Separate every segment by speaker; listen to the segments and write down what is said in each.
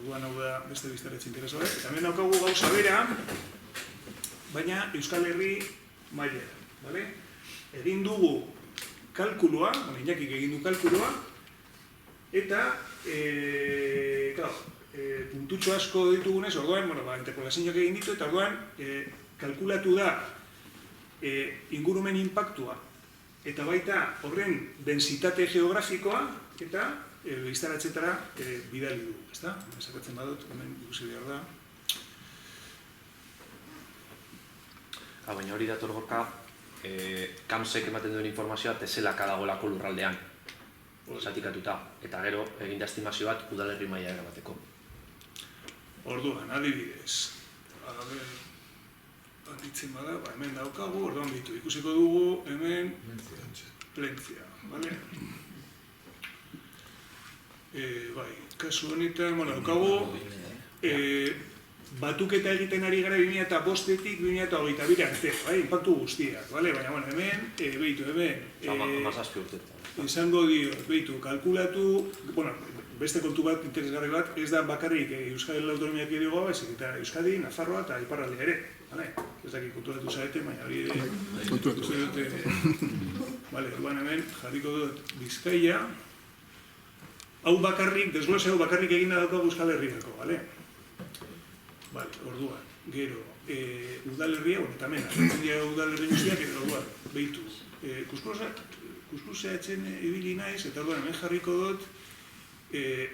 Speaker 1: orduan hau da beste biztaretz intereso bat. Eta hemen daukagu gauza bera, baina Euskal Herri mailera. Egin dugu kalkulua, Iñakik egin du kalkulua, eta puntutxo asko ditugunez, orduan, interpolazioak egin ditu, eta orduan kalkulatu da ingurumen impactua, eta baita horren densitate geografikoa, eta iztaratzetara bidali du, ezta? Esakatzen badut, hemen ikusi behar da.
Speaker 2: Baina hori dator gorka, Kamsek ematen duen informazioa teselaka dagoelako lurraldean, zatikatuta, eta gero egin da estimazio bat udalerri maila erabateko.
Speaker 1: Orduan, adibidez, aditzen bada, hemen daukagu, orduan bitu, ikusiko dugu hemen Plentzia, bale? Bai, kasu honetan, daukagu, batuketa egiten ari gara 2005-etik 2022 arte, inpaktu guztiak, baina hemen, behitu, izango dio, behitu, kalkulatu, beste kontu bat, interesgarri bat, ez da bakarrik Euskadi Autonomiak edo baizik, eta Euskadi, Nafarroa eta Iparralde ere, ez dakik konturatu zarete, baina hori ere, konturatu dute, orduan hemen, jarriko dut Bizkaia, hau bakarrik, desglose hau bakarrik egina daukagu Euskal Herriako, bale? Orduan, gero, udalerria, eta hemen, agertzen dira udalerri guztiak, eta orduan, behitu. Kuskuseatzen ibili naiz, eta orduan, hemen jarriko dut,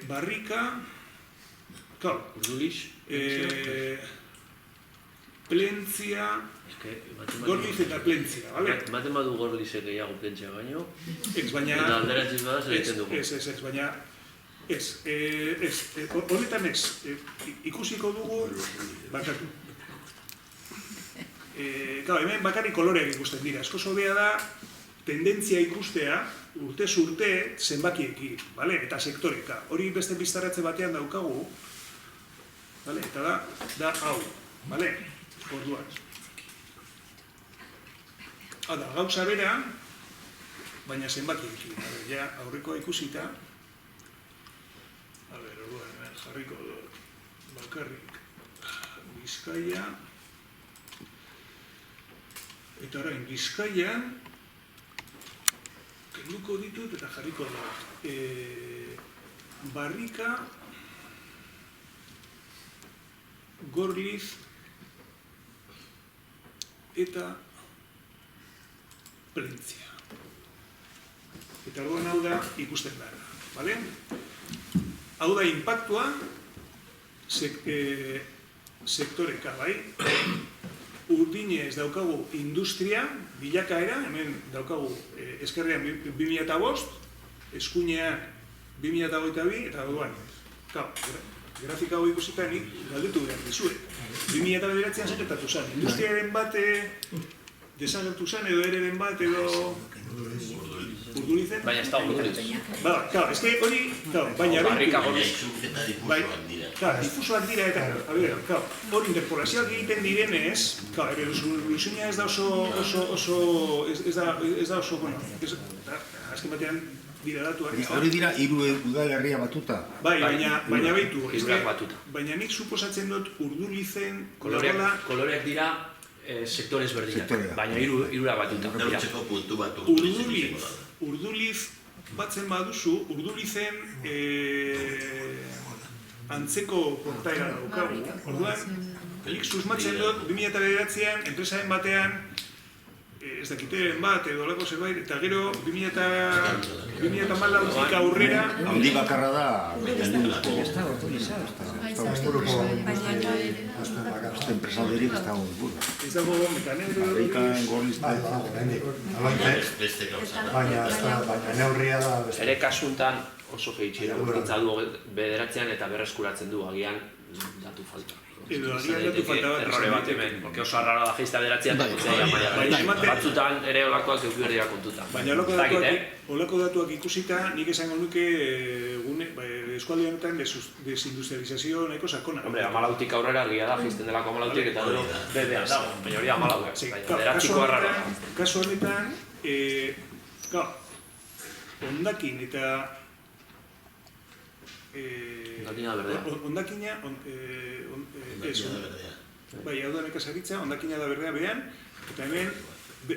Speaker 1: Barrika,
Speaker 2: Urdulix,
Speaker 1: Plentzia, Gorliz eta Plentzia, bale?
Speaker 2: Ematen badu Gorlizek gehiago Plentzia baino,
Speaker 1: baina...
Speaker 2: Eta alderatziz bada zer egiten dugu.
Speaker 1: Ez, baina... Honetan ez, ikusiko dugu bakatu. Hemen bakarrik koloreak ikusten dira, asko hobea da tendentzia ikustea urtez urte zenbakiekin, eta sektoreka. Hori beste biztaratze batean daukagu, eta da hau, orduan. Da, gauza bera, baina zenbakiekin, aurrekoa ikusita, jarriko dut bakarrik Bizkaia, eta orain Bizkaian kenduko ditut eta jarriko dut Barrika, Gorliz eta Plentzia. Eta orduan hau da ikusten dara, bale? Hau da impactua sektoreka, Urdinez daukagu industria, bilakaera, hemen daukagu Ezkerrean 2005, Eskuinean 2022, eta orduan, grafika hau ikusita nik galdetu behar dizuet. 2009an sekretatu zen, industriaren bat desagertu zen, edo ereren bat, edo... Urdulizen?
Speaker 2: Baina ez da Urduliz.
Speaker 1: Ez que hori, baina...
Speaker 2: Barrika Gorliz.
Speaker 1: Difusoak dira eta, hori interpolazioak egiten direnez, Luzuña ez da oso, ez da oso, azken batean dira datuak.
Speaker 3: Hori dira hiru udalerria batuta?
Speaker 1: Baina behitu,
Speaker 2: batuta.
Speaker 1: Baina nik suposatzen dut Urdulizen...
Speaker 2: Koloreak dira sektores berdinak, baina hirura batuta.
Speaker 4: Neurtzeko puntu batu.
Speaker 1: Urduliz batzen baduzu, Urdulizen antzeko portaera daukagu. Orduan, nik susmatzen dut 2009an enpresaren batean, ez dakiteren bat edo lako zerbait, eta gero 2014 aurrera...
Speaker 3: Handi bakarra da... Este empresaderik ez dago buru.
Speaker 1: Ez dago mekanero...
Speaker 3: Barrikan, Gorliz...
Speaker 5: Baina neurria da...
Speaker 2: Ere kasuntan oso gehitzera urtitza du bederatzean eta berreskuratzen du, agian datu falta.
Speaker 1: Edo agian datu falta bat.
Speaker 2: Errore bat hemen, porque oso arrara da geizta bederatzean eta kotzea maila. Batzutan ere olakoak euki berdia kontutan.
Speaker 1: Baina olako datuak ikusita, nik esango nuke eskualde honetan desindustrializazio nahiko sakona.
Speaker 2: Hombre, 14tik aurrera argia da, geizten delako 14tik eta gero bedean dago, baina hori 14, bederatziko arrara.
Speaker 1: Kasu honetan, hondakin eta
Speaker 2: Ondakina berdea.
Speaker 1: Ondakina, bai, hau da nekazaritza, ondakina da berdea behan, eta hemen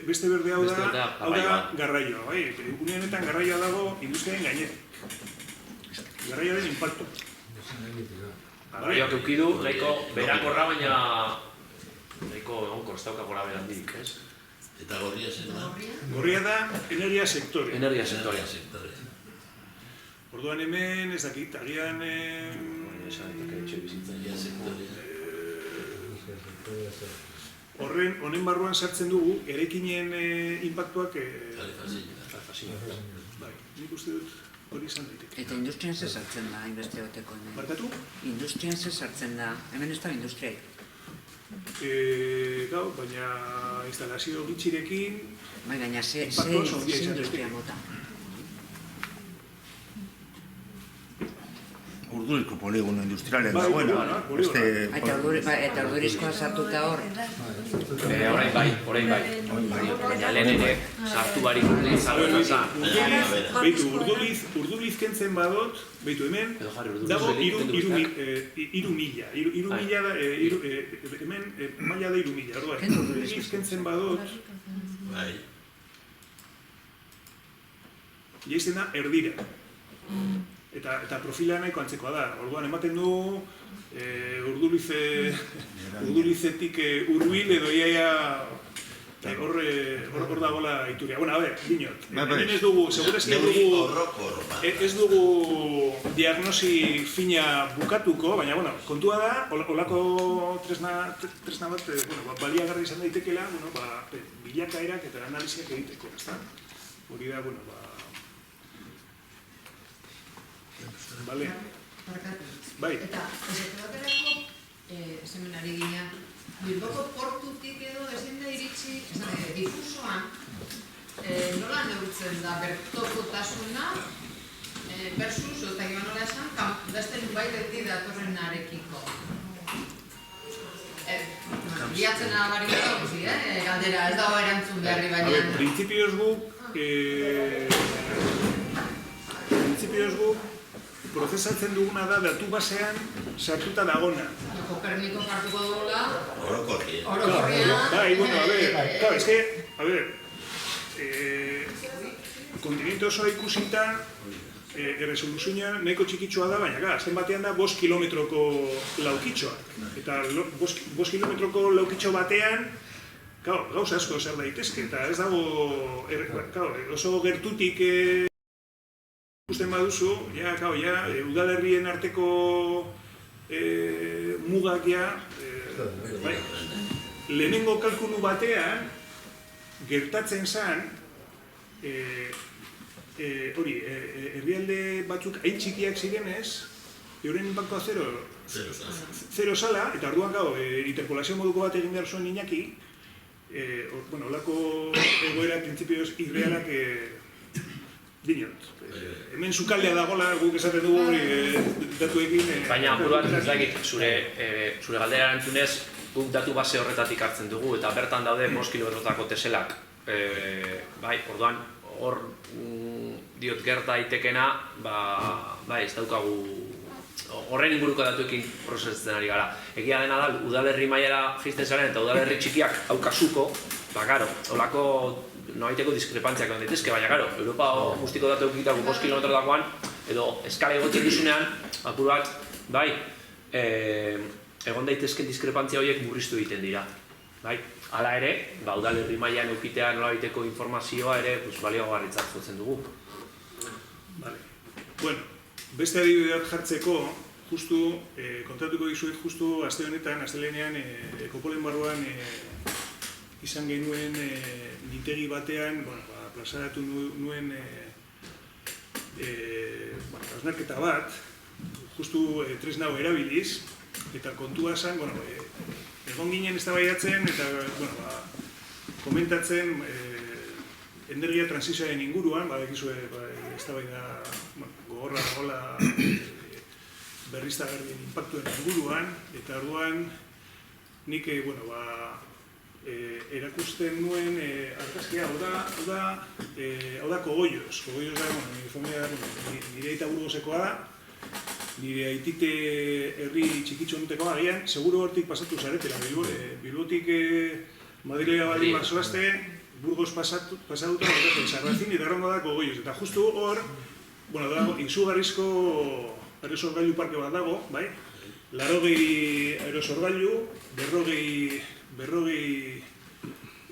Speaker 1: beste berde hau da garraioa, bai? Une honetan garraioa dago industriaren gainetik. Garraioaren inpaktu.
Speaker 2: Garraioak eukidu, nahiko berakorra, baina nahiko egonkor, ez dauka gora berandik, ez?
Speaker 4: Eta gorria zen da?
Speaker 1: Gorria da energia sektore.
Speaker 2: Energia sektorea.
Speaker 1: Orduan hemen, ez dakit, agian... Honen barruan sartzen dugu, erekinen inpaktuak... Bai, nik uste dut hori izan daiteke.
Speaker 6: Eta industrian ze sartzen da, inbeste bateko hemen?
Speaker 1: Barkatu?
Speaker 6: Industrian ze sartzen da, hemen ez da industriaik.
Speaker 1: Gau, baina instalazio gitxirekin...
Speaker 6: Bai, baina ze industria mota.
Speaker 3: Urduriko poligono industrialen
Speaker 1: Bai,
Speaker 3: dagoena.
Speaker 6: Eta ordurizkoa sartuta hor.
Speaker 2: Orain bai. Baina lehen ere, sartu barik zagoen zan.
Speaker 1: Beitu, urduliz kentzen badot, beitu hemen, dago iru mila. Hemen maila da 3 mila. Urduliz kentzen badot, jaizten da erdira. Eta profila nahiko antzekoa da. Orduan ematen du urdulizetik urbil edo iaia hor dagoela ituria. Bueno, a ver, dinot. Hemen ez dugu, segurazki ez dugu diagnosi fina bukatuko, baina, bueno, kontua da, olako tresna bat baliagarri izan daitekela, bilakaerak eta analiziak egiteko, ezta? Hori da, bueno, Bale. Bai.
Speaker 7: Eta, esate baterako, seminari gina, Bilboko portutik edo ezin da iritsi, difusoan, nola neurtzen da bertokotasuna versus, eta gima nola esan, beste nubaitetik datorrenarekiko. Biatzen abari dago, galdera, ez dago erantzun beharri baina.
Speaker 1: Printzipioz guk, prozesatzen duguna da datu basean sartuta dagona.
Speaker 7: Koperniko hartuko dugula.
Speaker 4: Orokorria.
Speaker 1: Bai, bueno, a ver, kontinente osoa ikusita, erresoluzioa nahiko txikitsua da, baina azken batean da 5 kilometroko laukitxoak. Eta 5 kilometroko laukitxo batean, gauza asko zer daitezke, eta ez dago oso gertutik ikusten baduzu, udalerrien arteko mugak lehenengo kalkulu batean gertatzen zen herrialde batzuk hain txikiak zirenez, euren inpaktua zero zala, eta orduan interpolazio moduko bat egin behar zuen Iñaki, olako egoera printzipioz irrealak dinot. Hemen sukaldea dagoela guk esaten dugu datuekin...
Speaker 2: Baina, buruan ez dakit, zure galdera erantzunez, guk datu base horretatik hartzen dugu, eta bertan daude 5 kilometrotako teselak. Bai, orduan, hor diot gerta daitekena, ez daukagu horren inguruko datuekin prozesatzen ari gara. Egia dena da, udalerri mailara jaisten zaren eta udalerri txikiak haukasuko, holako noaiteko diskrepantziak egon daitezke, baina, Europa guztiko datu egitako 5 kilometro dagoan, edo eskala egotzen duzunean, apur bat, bai, egon daitezken diskrepantzia horiek murriztu egiten dira. Hala ere, udalerri mailan eukitea nolabaiteko informazioa ere baliogarritzat jotzen dugu.
Speaker 1: Bueno, beste adibide bat jartzeko, justu, kontatuko dizuet justu aste honetan, astelehenean, Ekopolen barruan izan genuen mintegi batean, plazaratu nuen hausnarketa bat, justu tresna hau erabiliz, eta kontua zen, egon ginen eztabaidatzen eta komentatzen energia transizioaren inguruan, badakizue eztabaida gogorra dagoela berriztagarrien inpaktuen inguruan, eta orduan nik erakusten nuen argazkia, hau da Kogollos. Kogollos da, nire aita Burgosekoa da, nire aitite herri txikitxo honeteko agian, seguro hortik pasatu zaretela, Bilbotik Madrilea baldin bazoazte, Burgos pasatuta, Sarrazin eta Errongo dako goioz, eta justu hor, bueno, dago, izugarrizko aerosorgailu parke bat dago, bai? 80 aerosorgailu, 40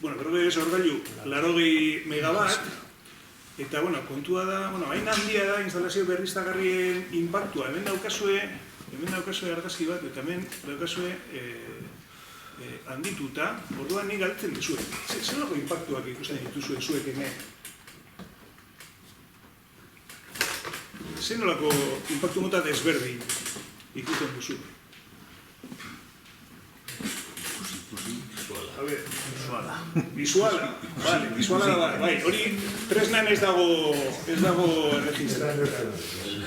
Speaker 1: aerosorgailu, 80 megabat, eta, bueno, kontua da, bueno, hain handia da instalazio berriztagarrien inpaktua, hemen daukazue argazki bat, eta hemen daukazue handituta, orduan nik galtzen dizuet. Zer lako inpaktuak ikusten dituzuen zuek hemen? Zer nolako inpaktu mota desberdin ikusten duzu? A ver, visuala. Vale, visuala da, bai, hori tresnan ez dago erregistratu.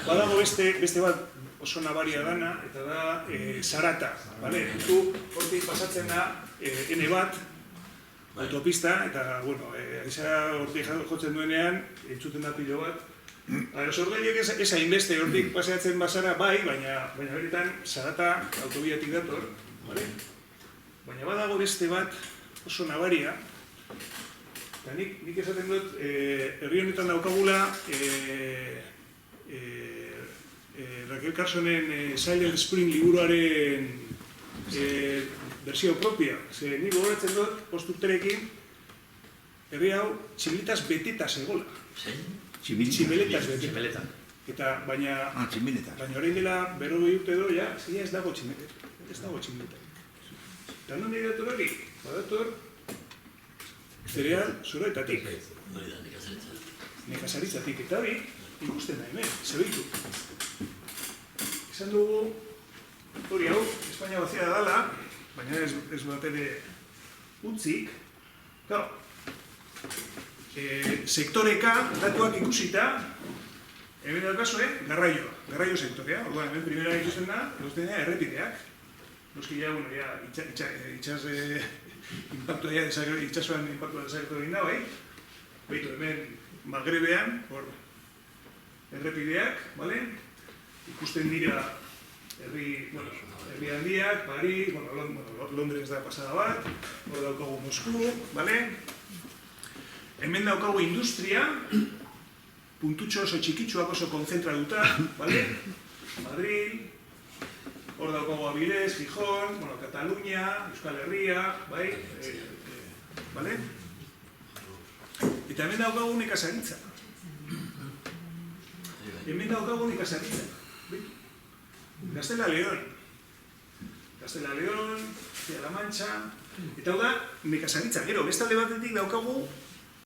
Speaker 1: Badago beste bat oso nabaria dana, eta da Sarata, bale? Hortik pasatzen da N bat, autopista, eta, bueno, aiza hortik jotzen duenean, entzuten da pilo bat. Aerosorgailuek ez hainbeste hortik paseatzen bazara, bai, baina beretan Sarata autobiatik dator, bale? Baina badago beste bat oso nabaria, eta nik esaten dut, herri honetan daukagula Raquel Carsonen Silent Spring liburuaren versio propia. Nik gogoratzen dut, posturterekin, herri hau tximeletaz beteta zegoela. Tximeletaz beteta. Eta baina orain dela 40 urte edo, ja, ez dago tximeleta. Eta non nire dator hori? Badator zereal zoroetatik. Nekazaritzatik. Eta hori ikusten da hemen, zebitu. Esan dugu hori hau, Espainia bazia dala, baina ez bat ere utzik. Sektoreka datuak ikusita, hemen daukazue, garraio sektorea. Orduan, hemen primera ikusten da, errepideak. Noski ja, bueno, itxas impactua itxasuan impactua desagertu egin da, bai? Beitu, hemen Magrebean, hor errepideak, bale? Ikusten dira herri handiak, Paris, Londres da pasada bat, hor daukagu Mosku, bale? Hemen daukagu industria, puntutxo oso txikitsuak oso konzentratuta, bale? Madrid, hor daukagu Avilés, Gijón, Katalunia, Euskal Herria, bai? Bale? Eta hemen daukagu nekazaritza. Gaztela León, Castilla-La Mancha, eta hau da nekazaritza. Gero, bestalde batetik daukagu